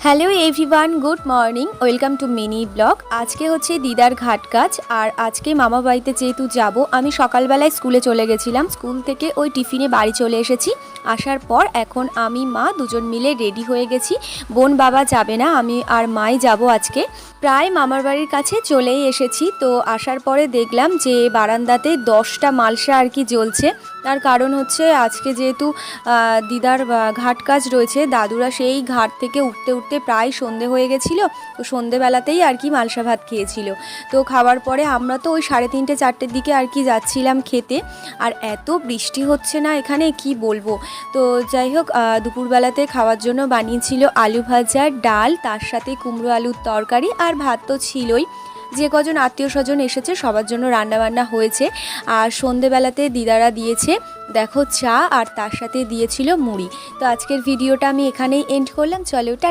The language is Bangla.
Hello everyone, good morning, welcome to mini blog. আজকে হচ্ছে দিদার ঘাট কাজ, আর আজকে মামা বাড়িতে যেহেতু যাব, আমি সকালবেলায় স্কুলে চলে গেছিলাম। স্কুল থেকে ওই টিফিনে বাড়ি চলে এসেছি। আসার পর এখন আমি মা দুজন মিলে রেডি হয়ে গেছি। বোন বাবা যাবে না, আমি আর মাই যাব আজকে। প্রায় মামার বাড়ির কাছে চলেই এসেছি। তো আসার পরে দেখলাম যে বারান্দাতে 10টা মালসা আর কি জ্বলছে। তার কারণ হচ্ছে আজকে যেহেতু দিদার ঘাট কাজ রয়েছে, দাদুরা সেই ঘাট থেকে উঠতে উঠতে প্রায় সন্ধে হয়ে গেছিলো। তো সন্ধেবেলাতেই আর কি মালসা ভাত খেয়েছিল। তো খাওয়ার পরে আমরা তো ওই 3:30 4টের দিকে আর কি যাচ্ছিলাম খেতে। আর এত বৃষ্টি হচ্ছে না এখানে, কি বলবো। তো যাই হোক, দুপুরবেলাতে খাওয়ার জন্য বানিয়েছিল আলু ভাজা, ডাল, তার সাথে কুমড়ো আলুর তরকারি, আর ভাত তো ছিলই। যে কজন আত্মীয় স্বজন এসেছে সবার জন্য রান্নাবান্না হয়েছে। আর সন্ধেবেলাতে দিদারা দিয়েছে দেখো চা, আর তার সাথে দিয়েছিল মুড়ি। তো আজকের ভিডিওটা আমি এখানেই এন্ড করলাম। চলো।